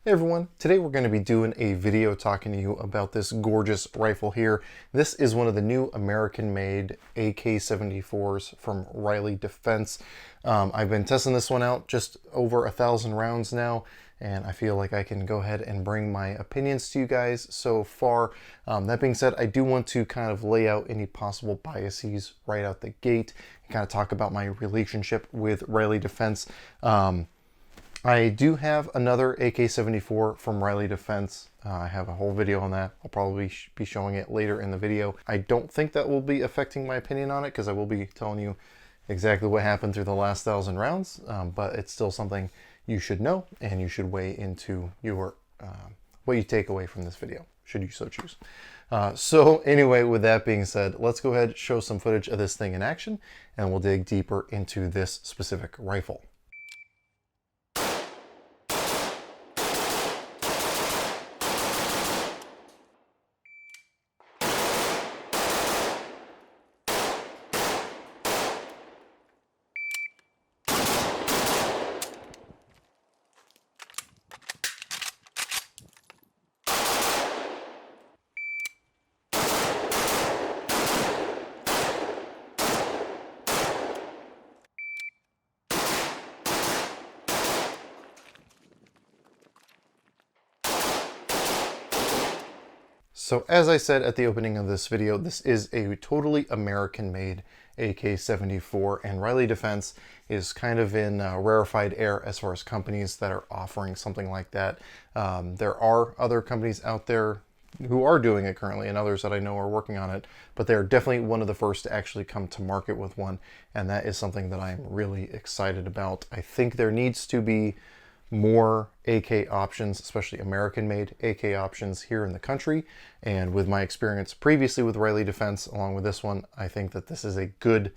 Hey everyone, today we're going to be doing a video talking to you about this gorgeous rifle here. This is one of the new American-made AK74s from Riley Defense. I've been testing this one out just over 1,000 rounds now, and I feel like I can go ahead and bring my opinions to you guys so far. That being said, I do want to kind of lay out any possible biases right out the gate and kind of talk about my relationship with Riley Defense. I do have another AK-74 from Riley Defense. I have a whole video on that. I'll probably be showing it later in the video. I don't think that will be affecting my opinion on it because I will be telling you exactly what happened through the last 1,000 rounds, but it's still something you should know and you should weigh into your what you take away from this video, should you so choose. So anyway, with that being said, let's go ahead and show some footage of this thing in action and we'll dig deeper into this specific rifle. So as I said at the opening of this video, this is a totally American-made AK-74, and Riley Defense is kind of in rarefied air as far as companies that are offering something like that. There are other companies out there who are doing it currently and others that I know are working on it, but they're definitely one of the first to actually come to market with one, and that is something that I'm really excited about. I think there needs to be more AK options, especially American-made AK options here in the country. And with my experience previously with Riley Defense, along with this one, I think that this is a good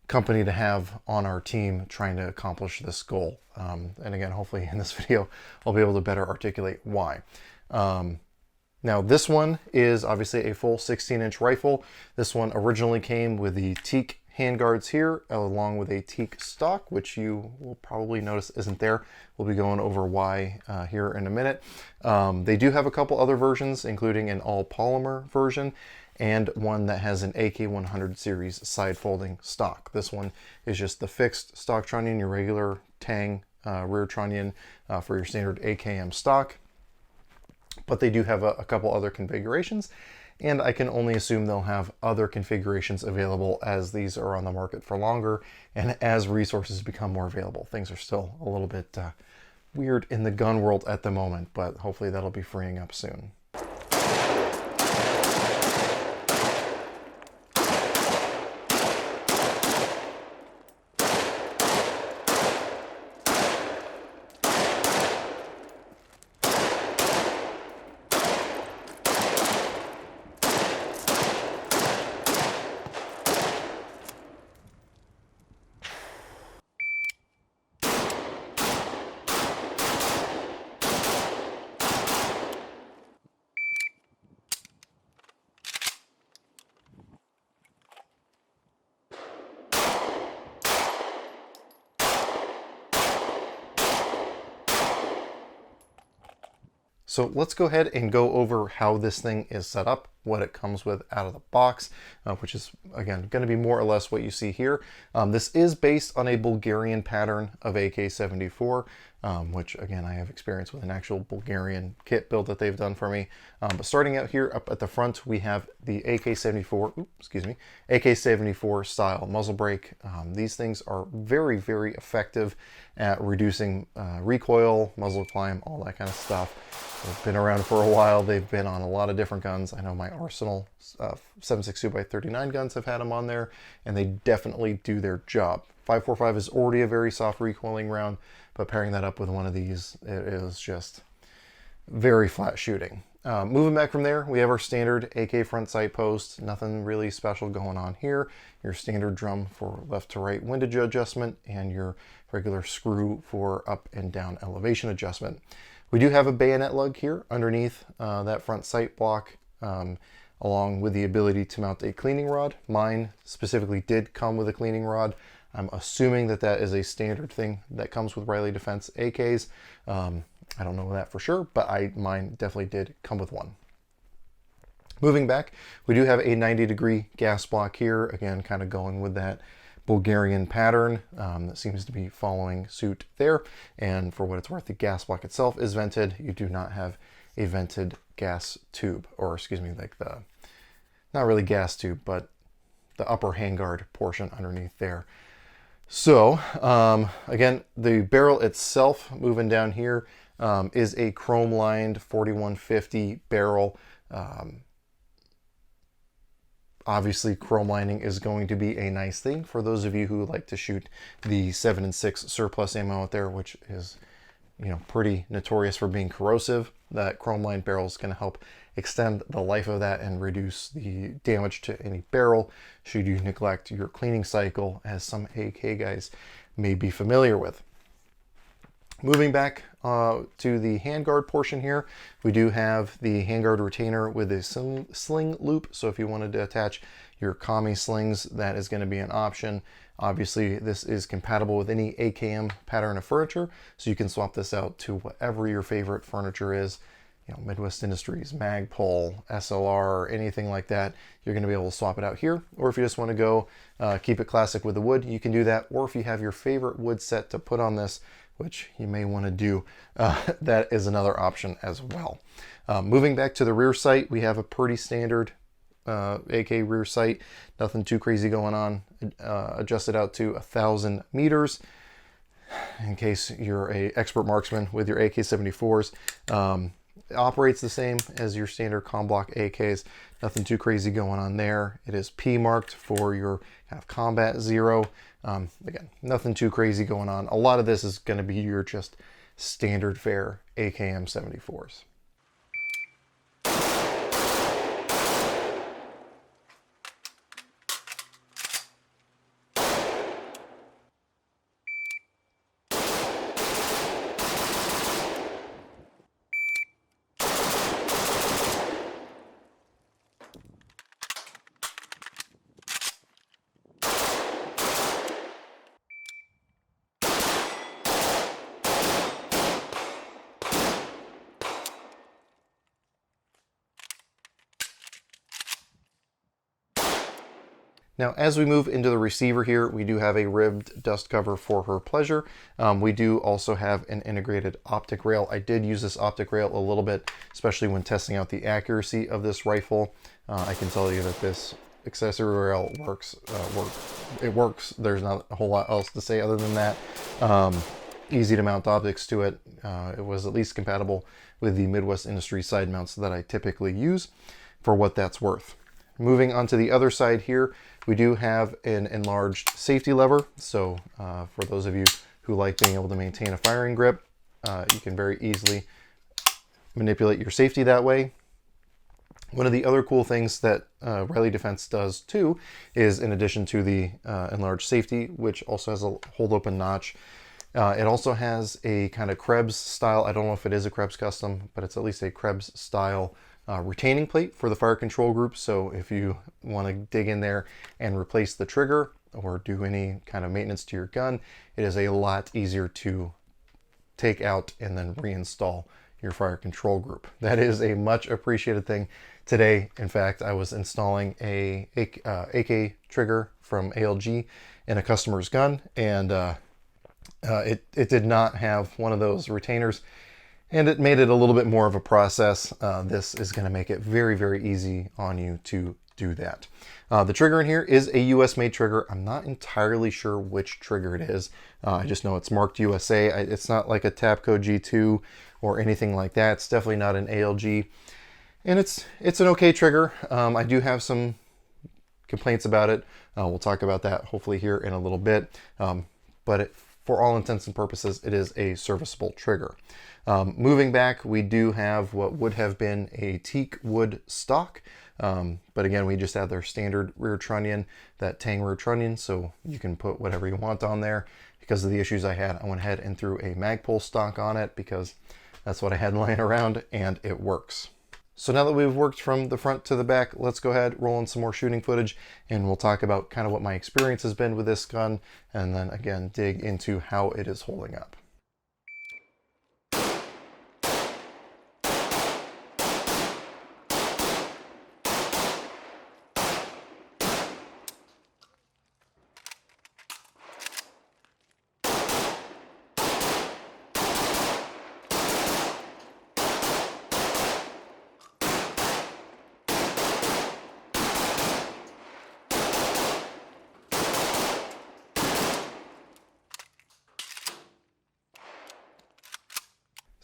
company to have on our team trying to accomplish this goal. And again, hopefully in this video, I'll be able to better articulate why. Now this one is obviously a full 16-inch rifle. This one originally came with the teak handguards here, along with a teak stock, which you will probably notice isn't there. We'll be going over why here in a minute. They do have a couple other versions, including an all polymer version and one that has an AK100 series side folding stock. This one is just the fixed stock trunnion, your regular tang rear trunnion for your standard AKM stock. But they do have a couple other configurations, and I can only assume they'll have other configurations available as these are on the market for longer and as resources become more available. Things are still a little bit weird in the gun world at the moment, but hopefully that'll be freeing up soon. So let's go ahead and go over how this thing is set up, what it comes with out of the box, which is, again, going to be more or less what you see here. This is based on a Bulgarian pattern of AK-74, which, again, I have experience with an actual Bulgarian kit build that they've done for me. But starting out here up at the front, we have the AK-74, AK-74 style muzzle brake. These things are very, very effective at reducing recoil, muzzle climb, all that kind of stuff. They've been around for a while. They've been on a lot of different guns. I know my Arsenal 7.62x39 guns have had them on there, and they definitely do their job. 5.45 is already a very soft recoiling round, but pairing that up with one of these, it is just very flat shooting. Moving back from there, we have our standard AK front sight post. Nothing really special going on here. Your standard drum for left to right windage adjustment and your regular screw for up and down elevation adjustment. We do have a bayonet lug here underneath that front sight block, along with the ability to mount a cleaning rod. Mine specifically did come with a cleaning rod. I'm assuming that that is a standard thing that comes with Riley Defense AKs. I don't know that for sure, but mine definitely did come with one. Moving back, we do have a 90-degree gas block here, again kind of going with that Bulgarian pattern that seems to be following suit there. And for what it's worth, the gas block itself is vented. You do not have a vented gas tube, or excuse me, like the, not really gas tube, but the upper handguard portion underneath there. So again, the barrel itself, moving down here, is a chrome lined 4150 barrel. Obviously, chrome lining is going to be a nice thing for those of you who like to shoot the 7.6 surplus ammo out there, which is, you know, pretty notorious for being corrosive. That chrome lined barrel is going to help extend the life of that and reduce the damage to any barrel should you neglect your cleaning cycle, as some AK guys may be familiar with. Moving back to the handguard portion here, we do have the handguard retainer with a sling loop. So if you wanted to attach your commie slings, that is going to be an option. Obviously, this is compatible with any AKM pattern of furniture, so you can swap this out to whatever your favorite furniture is. You know, Midwest Industries, Magpul, SLR, anything like that, you're going to be able to swap it out here. Or if you just want to go keep it classic with the wood, you can do that. Or if you have your favorite wood set to put on this, which you may want to do, that is another option as well. Moving back to the rear sight, we have a pretty standard AK rear sight, nothing too crazy going on. Adjusted out to 1,000 meters in case you're a expert marksman with your AK74s. It operates the same as your standard com block AKs, nothing too crazy going on there. It is P marked for your kind of combat zero. Again, nothing too crazy going on. A lot of this is going to be your just standard fare AKM 74s. Now, as we move into the receiver here, we do have a ribbed dust cover for her pleasure. We do also have an integrated optic rail. I did use this optic rail a little bit, especially when testing out the accuracy of this rifle. I can tell you that this accessory rail works. It works. There's not a whole lot else to say other than that. Easy to mount optics to it. It was at least compatible with the Midwest Industries side mounts that I typically use, for what that's worth. Moving on to the other side here, we do have an enlarged safety lever. So for those of you who like being able to maintain a firing grip, you can very easily manipulate your safety that way. One of the other cool things that Riley Defense does too is, in addition to the enlarged safety, which also has a hold open notch, it also has a kind of Krebs style, I don't know if it is a Krebs custom, but it's at least a Krebs style retaining plate for the fire control group. So if you want to dig in there and replace the trigger or do any kind of maintenance to your gun, it is a lot easier to take out and then reinstall your fire control group. That is a much appreciated thing. Today, in fact, I was installing a AK trigger from ALG in a customer's gun, and it did not have one of those retainers, and it made it a little bit more of a process. This is going to make it very, very easy on you to do that. The trigger in here is a US made trigger. I'm not entirely sure which trigger it is. I just know it's marked USA. It's not like a Tapco G2 or anything like that. It's definitely not an ALG. And it's an okay trigger. I do have some complaints about it. We'll talk about that hopefully here in a little bit. But for all intents and purposes, it is a serviceable trigger. Moving back, we do have what would have been a teak wood stock. But again, we just have their standard rear trunnion, that tang rear trunnion, so you can put whatever you want on there. Because of the issues I had, I went ahead and threw a Magpul stock on it because that's what I had laying around, and it works. So now that we've worked from the front to the back, let's go ahead, roll in some more shooting footage, and we'll talk about kind of what my experience has been with this gun, and then again dig into how it is holding up.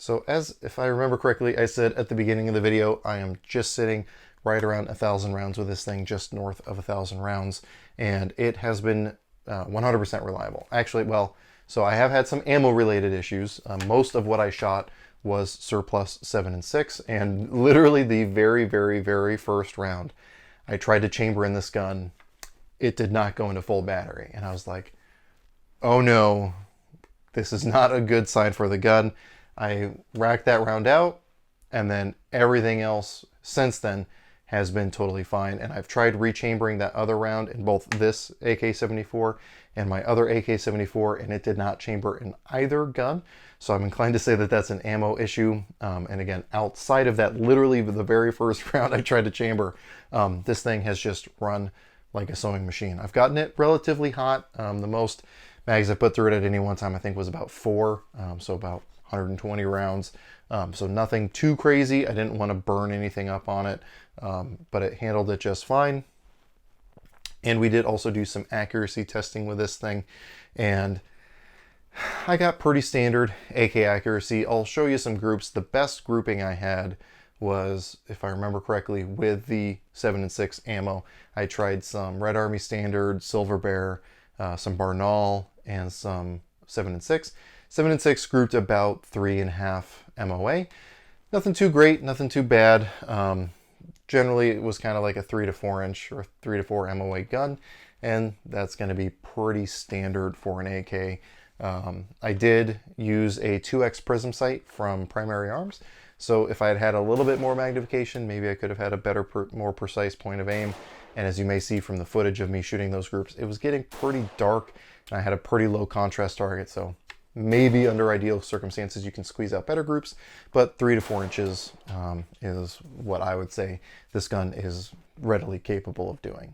So if I remember correctly, I said at the beginning of the video, I am just sitting right around 1,000 rounds with this thing, just north of 1,000 rounds. And it has been 100% reliable. Actually, well, so I have had some ammo related issues. Most of what I shot was surplus 7 and 6, and literally the very, very, very first round I tried to chamber in this gun, it did not go into full battery. And I was like, oh no, this is not a good sign for the gun. I racked that round out, and then everything else since then has been totally fine. And I've tried rechambering that other round in both this AK74 and my other AK74, and it did not chamber in either gun. So I'm inclined to say that that's an ammo issue. And again, outside of that, literally the very first round I tried to chamber, this thing has just run like a sewing machine. I've gotten it relatively hot. The most mags I put through it at any one time, I think, was about 4, so about 120 rounds. So nothing too crazy. I didn't want to burn anything up on it, but it handled it just fine. And we did also do some accuracy testing with this thing, and I got pretty standard AK accuracy. I'll show you some groups. The best grouping I had was, if I remember correctly, with the 7 and 6 ammo. I tried some Red Army Standard, Silver Bear, some Barnaul, and some 7 and 6. 7 and 6 grouped about 3.5 MOA. Nothing too great, nothing too bad. Generally, it was kind of like a 3 to 4 inch or 3 to 4 MOA gun, and that's going to be pretty standard for an AK. I did use a 2x prism sight from Primary Arms, so if I had had a little bit more magnification, maybe I could have had a better, more precise point of aim. And as you may see from the footage of me shooting those groups, it was getting pretty dark, and I had a pretty low contrast target, so maybe under ideal circumstances you can squeeze out better groups, but 3 to 4 inches is what I would say this gun is readily capable of doing.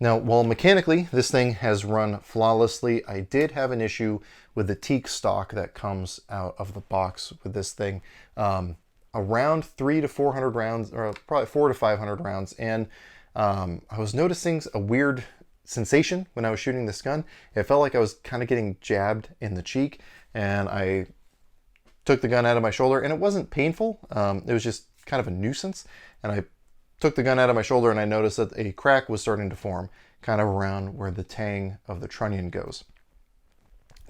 Now, while mechanically this thing has run flawlessly, I did have an issue with the teak stock that comes out of the box with this thing. Around 300 to 400 rounds, or probably 400 to 500 rounds, and I was noticing a weird sensation when I was shooting this gun. It felt like I was kind of getting jabbed in the cheek, and I took the gun out of my shoulder, and it wasn't painful. It was just kind of a nuisance, and I took the gun out of my shoulder, and I noticed that a crack was starting to form kind of around where the tang of the trunnion goes.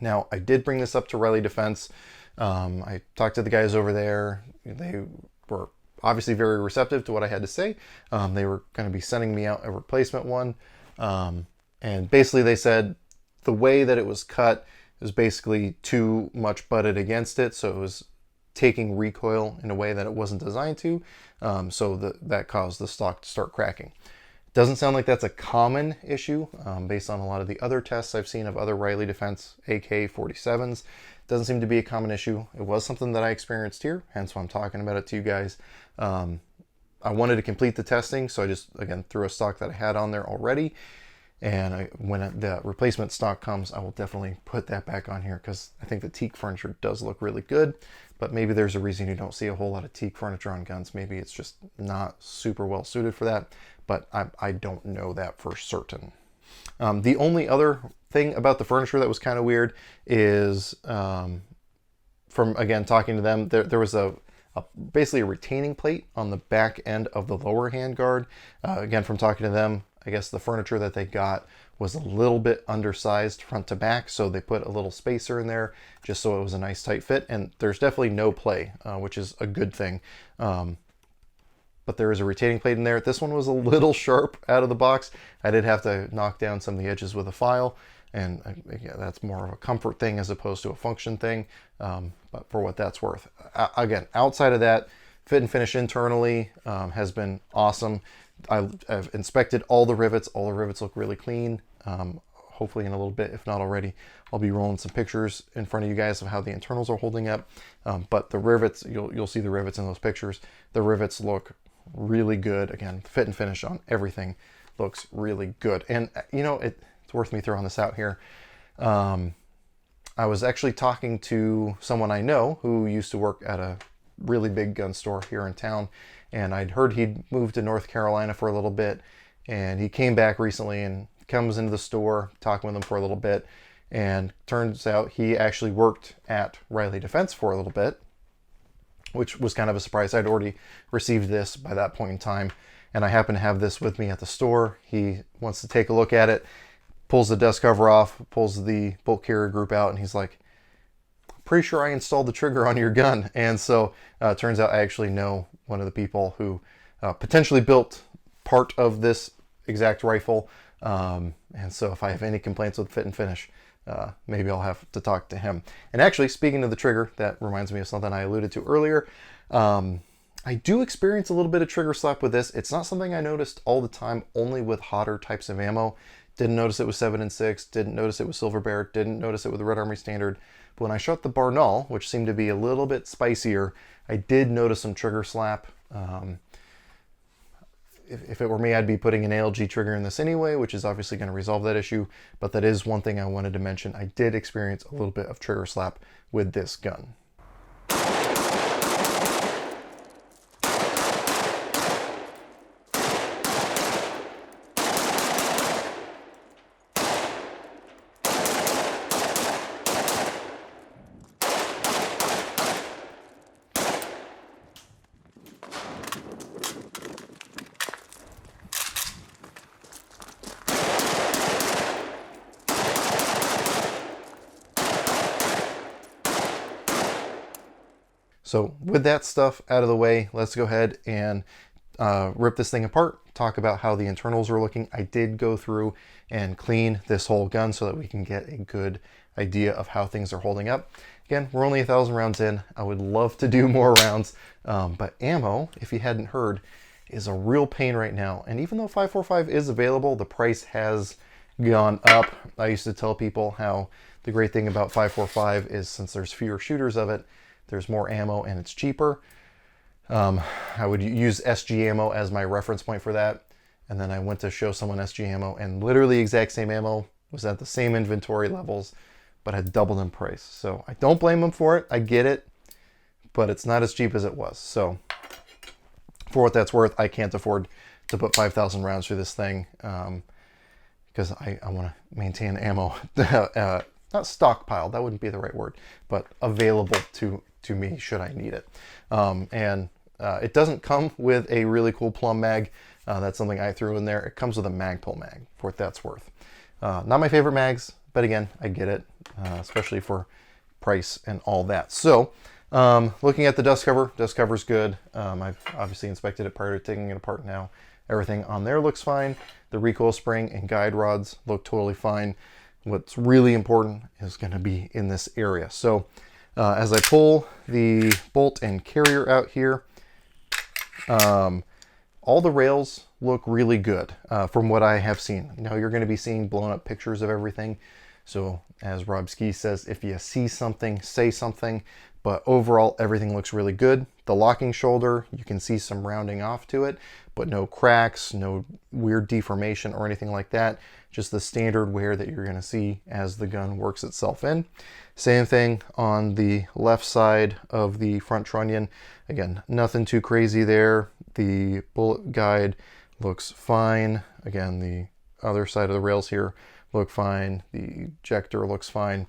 Now, I did bring this up to Riley Defense. I talked to the guys over there. They were obviously very receptive to what I had to say. They were going to be sending me out a replacement one. And basically they said the way that it was cut was basically too much butted against it, so it was taking recoil in a way that it wasn't designed to, so that caused the stock to start cracking. Doesn't sound like that's a common issue based on a lot of the other tests I've seen of other Riley Defense AK-47s. Doesn't seem to be a common issue. It was something that I experienced here, hence why I'm talking about it to you guys. I wanted to complete the testing, so I just, again, threw a stock that I had on there already. And when the replacement stock comes, I will definitely put that back on here, because I think the teak furniture does look really good, but maybe there's a reason you don't see a whole lot of teak furniture on guns. Maybe it's just not super well suited for that, but I don't know that for certain. The only other thing about the furniture that was kind of weird is, from, again, talking to them, there was basically a retaining plate on the back end of the lower handguard. Again, from talking to them, I guess the furniture that they got was a little bit undersized front to back, so they put a little spacer in there just so it was a nice tight fit, and there's definitely no play, which is a good thing. But there is a retaining plate in there. This one was a little sharp out of the box. I did have to knock down some of the edges with a file, and yeah, that's more of a comfort thing as opposed to a function thing, but for what that's worth. Again, outside of that, fit and finish internally has been awesome. I've inspected all the rivets. All the rivets look really clean. hopefully in a little bit, if not already, I'll be rolling some pictures in front of you guys of how the internals are holding up. But the rivets, you'll see the rivets in those pictures. The rivets look really good. Again, fit and finish on everything looks really good. And you know, it's worth me throwing this out here. I was actually talking to someone I know who used to work at a really big gun store here in town, and I'd heard he'd moved to North Carolina for a little bit, and he came back recently and comes into the store, talking with him for a little bit, and turns out he actually worked at Riley Defense for a little bit, which was kind of a surprise. I'd already received this by that point in time, and I happen to have this with me at the store. He wants to take a look at it, pulls the dust cover off, pulls the bolt carrier group out, and he's like, pretty sure I installed the trigger on your gun. And so it turns out I actually know one of the people who potentially built part of this exact rifle. And so if I have any complaints with fit and finish, maybe I'll have to talk to him. And actually, speaking of the trigger, that reminds me of something I alluded to earlier. I do experience a little bit of trigger slap with this. It's not something I noticed all the time, only with hotter types of ammo. Didn't notice it with 7 and 6, didn't notice it with Silver Bear, didn't notice it with the Red Army Standard. But when I shot the Barnaul, which seemed to be a little bit spicier, I did notice some trigger slap. If it were me, I'd be putting an ALG trigger in this anyway, which is obviously going to resolve that issue. But that is one thing I wanted to mention. I did experience a little bit of trigger slap with this gun. So with that stuff out of the way, let's go ahead and rip this thing apart, talk about how the internals are looking. I did go through and clean this whole gun so that we can get a good idea of how things are holding up. Again, we're only 1,000 rounds in. I would love to do more rounds, but ammo, if you hadn't heard, is a real pain right now. And even though 545 is available, the price has gone up. I used to tell people how the great thing about 545 is since there's fewer shooters of it, there's more ammo and it's cheaper. I would use SG ammo as my reference point for that. And then I went to show someone SG ammo, and literally the exact same ammo was at the same inventory levels, but had doubled in price. So I don't blame them for it. I get it, but it's not as cheap as it was. So for what that's worth, I can't afford to put 5,000 rounds through this thing because I want to maintain ammo, not stockpile, that wouldn't be the right word, but available to me should I need it. It doesn't come with a really cool plumb mag. That's something I threw in there. It comes with a Magpul mag, for what that's worth. Not my favorite mags, but again, I get it, especially for price and all that. So looking at the dust cover's good. I've obviously inspected it prior to taking it apart now. Everything on there looks fine. The recoil spring and guide rods look totally fine. What's really important is going to be in this area. So as I pull the bolt and carrier out here, all the rails look really good from what I have seen. Now you're going to be seeing blown up pictures of everything. So as Rob Ski says, if you see something, say something. But overall, everything looks really good. The locking shoulder, you can see some rounding off to it, but no cracks, no weird deformation or anything like that. Just the standard wear that you're going to see as the gun works itself in. Same thing on the left side of the front trunnion. Again, nothing too crazy there. The bullet guide looks fine. Again, the other side of the rails here look fine. The ejector looks fine.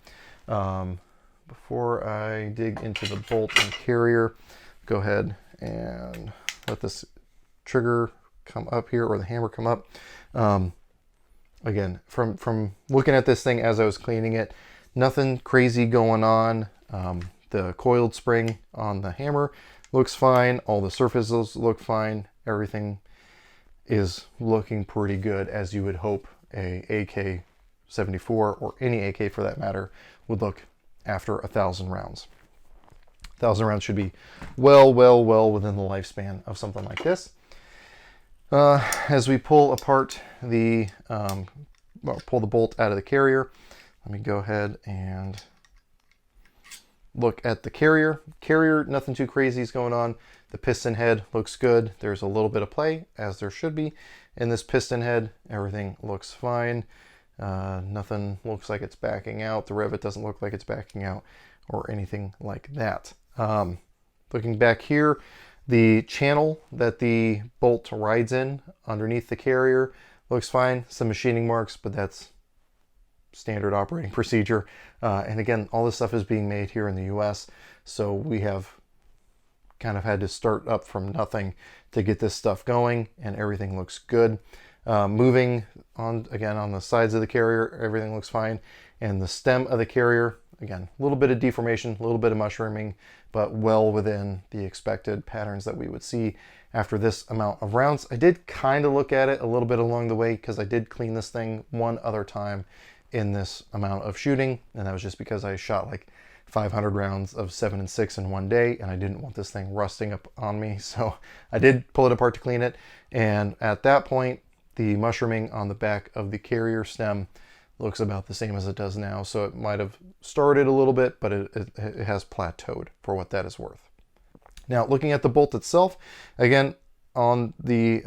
Before I dig into the bolt and carrier, go ahead and let this trigger come up here, or the hammer come up. Again, from looking at this thing as I was cleaning it, nothing crazy going on. The coiled spring on the hammer looks fine. All the surfaces look fine. Everything is looking pretty good, as you would hope a AK74 or any AK for that matter would look after 1,000 rounds. 1,000 rounds should be well within the lifespan of something like this. As we pull apart the pull the bolt out of the carrier. Let me go ahead and look at the carrier. Carrier, nothing too crazy is going on. The piston head looks good. There's a little bit of play, as there should be, in this piston head. Everything looks fine. Nothing looks like it's backing out. The rivet doesn't look like it's backing out or anything like that. Looking back here, the channel that the bolt rides in underneath the carrier looks fine. Some machining marks, but that's standard operating procedure. And again, all this stuff is being made here in the US, so we have kind of had to start up from nothing to get this stuff going, and everything looks good. Moving on, again, on the sides of the carrier, everything looks fine. And the stem of the carrier, again, a little bit of deformation, a little bit of mushrooming, but well within the expected patterns that we would see after this amount of rounds. I did kind of look at it a little bit along the way, because I did clean this thing one other time in this amount of shooting, and that was just because I shot like 500 rounds of 7.6 in one day, and I didn't want this thing rusting up on me, so I did pull it apart to clean it. And at that point, the mushrooming on the back of the carrier stem looks about the same as it does now, so it might have started a little bit, but it has plateaued for what that is worth. Now, looking at the bolt itself, again, on the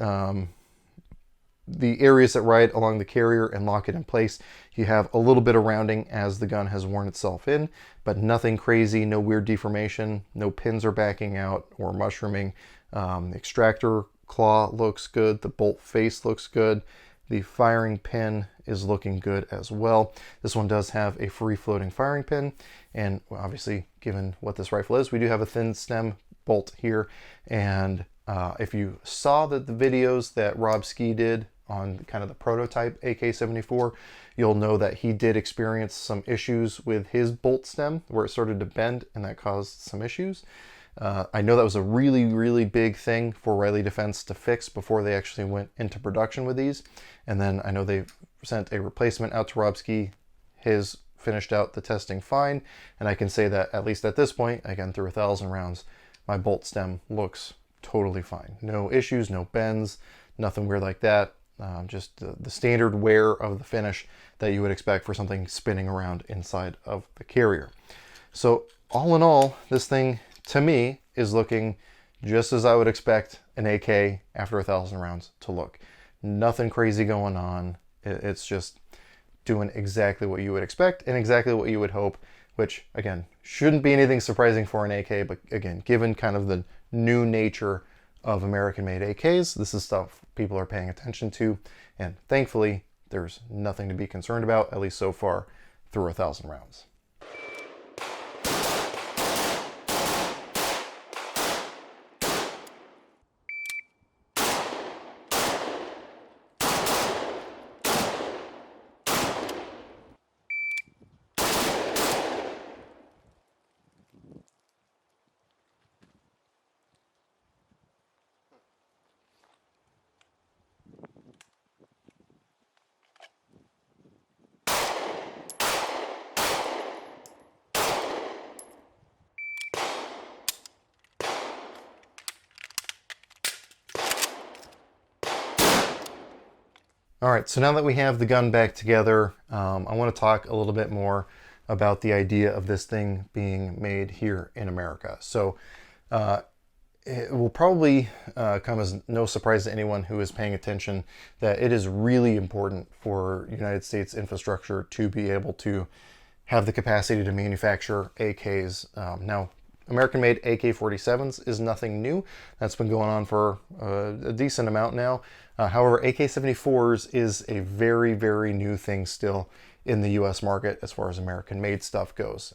areas that ride along the carrier and lock it in place, you have a little bit of rounding as the gun has worn itself in, but nothing crazy, no weird deformation, no pins are backing out or mushrooming. The extractor claw looks good, the bolt face looks good, the firing pin is looking good as well. This one does have a free floating firing pin, and obviously, given what this rifle is, we do have a thin stem bolt here. And if you saw the videos that Rob Ski did on kind of the prototype AK74, you'll know that he did experience some issues with his bolt stem where it started to bend, and that caused some issues. I know that was a really big thing for Riley Defense to fix before they actually went into production with these. And then I know they sent a replacement out to Rob Ski. His finished out the testing fine, and I can say that at least at this point, again, through 1,000 rounds, my bolt stem looks totally fine. No issues, no bends, nothing weird like that. Just the standard wear of the finish that you would expect for something spinning around inside of the carrier. So all in all, this thing to me is looking just as I would expect an AK after 1,000 rounds to look. Nothing crazy going on. It's just doing exactly what you would expect and exactly what you would hope, which again, shouldn't be anything surprising for an AK, but again, given kind of the new nature of American-made AKs, this is stuff people are paying attention to, and thankfully, there's nothing to be concerned about, at least so far, through 1,000 rounds. All right, so now that we have the gun back together, I want to talk a little bit more about the idea of this thing being made here in America. So it will probably come as no surprise to anyone who is paying attention that it is really important for United States infrastructure to be able to have the capacity to manufacture AKs. Now, American-made AK-47s is nothing new. That's been going on for a decent amount now. However, AK-74s is a very new thing still in the US market as far as American-made stuff goes.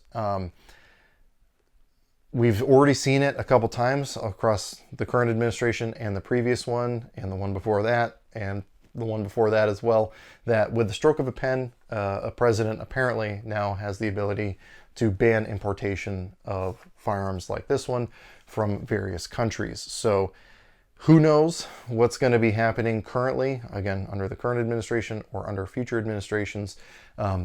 We've already seen it a couple times across the current administration and the previous one and the one before that and the one before that as well, that with the stroke of a pen, a president apparently now has the ability to ban importation of firearms like this one from various countries. So who knows what's going to be happening currently, again, under the current administration or under future administrations,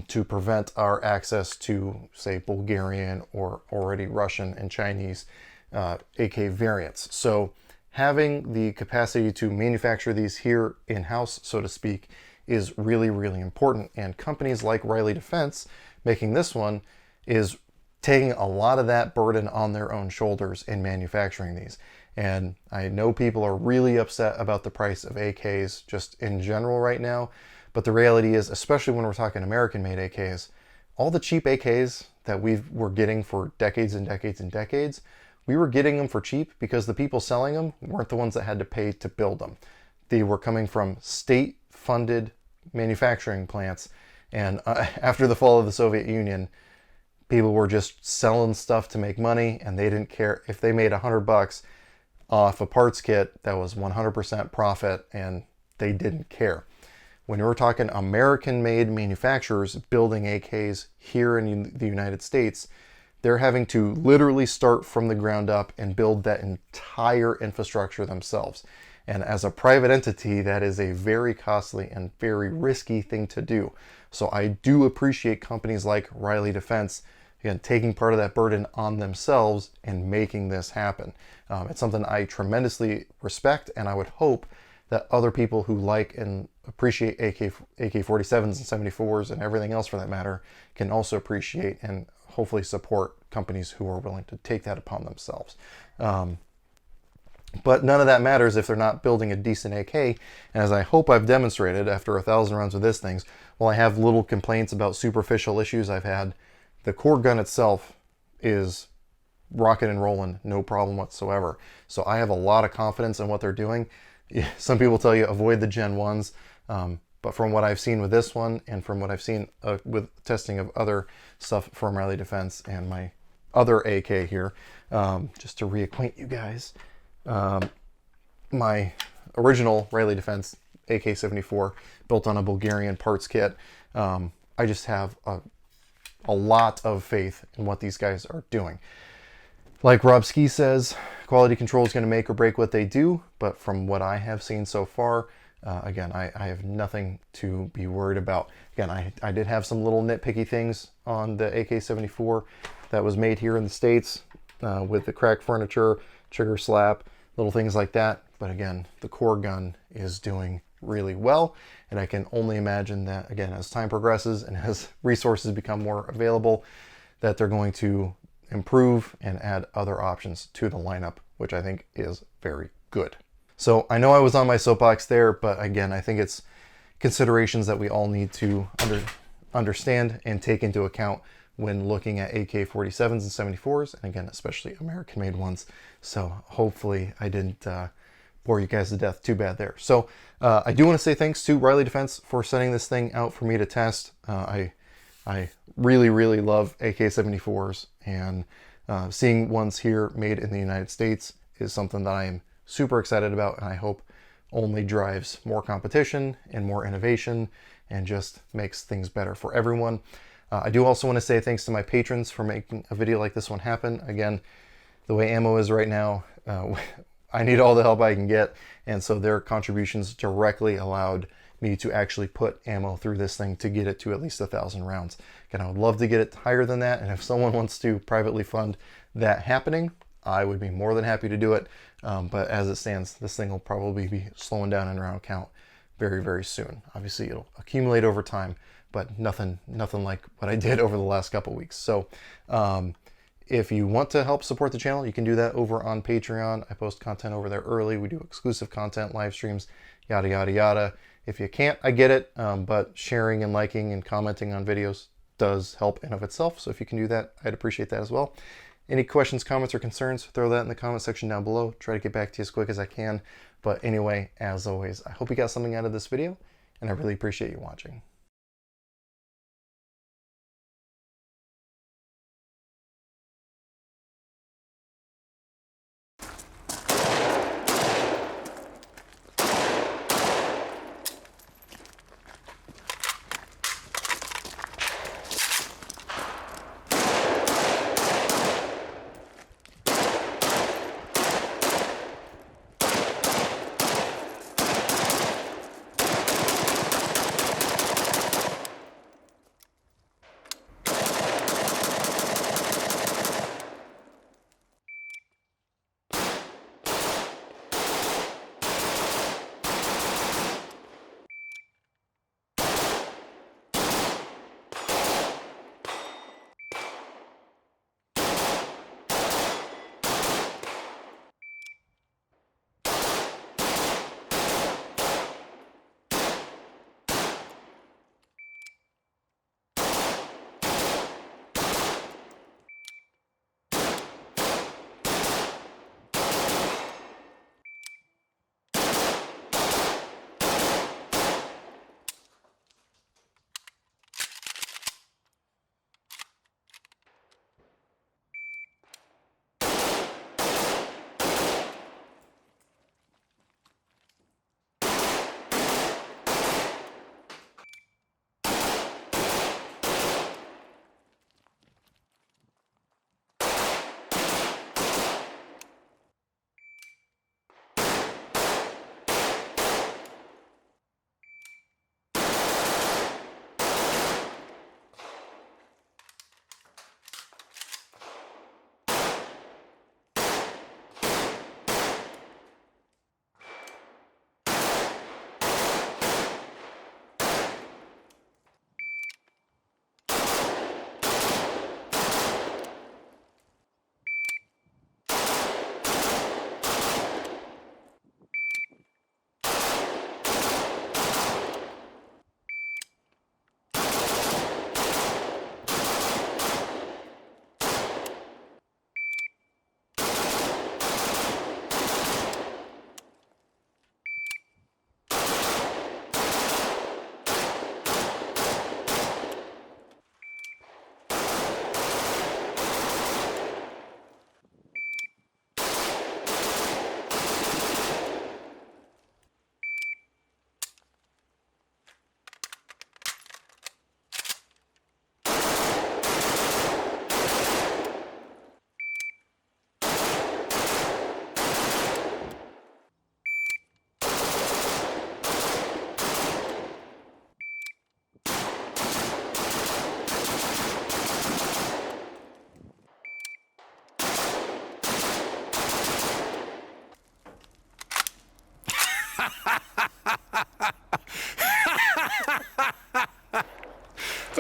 to prevent our access to, say, Bulgarian or already Russian and Chinese AK variants. So having the capacity to manufacture these here in-house, so to speak, is really, really important. And companies like Riley Defense making this one is taking a lot of that burden on their own shoulders in manufacturing these. And I know people are really upset about the price of AKs just in general right now, but the reality is, especially when we're talking American-made AKs, all the cheap AKs that were getting for decades and decades and decades, we were getting them for cheap because the people selling them weren't the ones that had to pay to build them. They were coming from state-funded manufacturing plants, and after the fall of the Soviet Union, people were just selling stuff to make money, and they didn't care if they made $100 off a parts kit. That was 100% profit, and they didn't care. When we're talking American-made manufacturers building AKs here in the United States, they're having to literally start from the ground up and build that entire infrastructure themselves. And as a private entity, that is a very costly and very risky thing to do. So I do appreciate companies like Riley Defense, again, taking part of that burden on themselves and making this happen. It's something I tremendously respect, and I would hope that other people who like and appreciate AK-47s and 74s and everything else for that matter can also appreciate and hopefully support companies who are willing to take that upon themselves. But none of that matters if they're not building a decent AK, and as I hope I've demonstrated after 1,000 rounds with this thing, while I have little complaints about superficial issues I've had, the core gun itself is rocking and rolling, no problem whatsoever. So I have a lot of confidence in what they're doing. Some people tell you avoid the Gen 1s, but from what I've seen with this one and from what I've seen with testing of other stuff from Riley Defense and my other AK here, just to reacquaint you guys, my original Riley Defense AK74 built on a Bulgarian parts kit, I just have a lot of faith in what these guys are doing. Like Rob Ski says, quality control is going to make or break what they do, but from what I have seen so far, again, I have nothing to be worried about. Again, I did have some little nitpicky things on the AK-74 that was made here in the States with the cracked furniture, trigger slap, little things like that. But again, the core gun is doing really well, and I can only imagine that, again, as time progresses and as resources become more available, that they're going to improve and add other options to the lineup, which I think is very good. So I know I was on my soapbox there, but again, I think it's considerations that we all need to understand and take into account when looking at AK-47s and 74s, and again, especially American-made ones. So hopefully I didn't bore you guys to death too bad there. So I do want to say thanks to Riley Defense for sending this thing out for me to test. I really, really love AK-74s, and seeing ones here made in the United States is something that I am super excited about, and I hope only drives more competition and more innovation and just makes things better for everyone. I do also want to say thanks to my patrons for making a video like this one happen. Again, the way ammo is right now, I need all the help I can get, and so their contributions directly allowed me to actually put ammo through this thing to get it to at least 1,000 rounds. Again, I would love to get it higher than that, and if someone wants to privately fund that happening, I would be more than happy to do it. But as it stands, this thing will probably be slowing down in round count very, very soon. Obviously, it'll accumulate over time, but nothing like what I did over the last couple weeks. So if you want to help support the channel, you can do that over on Patreon. I post content over there early. We do exclusive content, live streams, yada, yada, yada. If you can't, I get it, but sharing and liking and commenting on videos does help in of itself. So if you can do that, I'd appreciate that as well. Any questions, comments, or concerns, throw that in the comment section down below. Try to get back to you as quick as I can. But anyway, as always, I hope you got something out of this video, and I really appreciate you watching.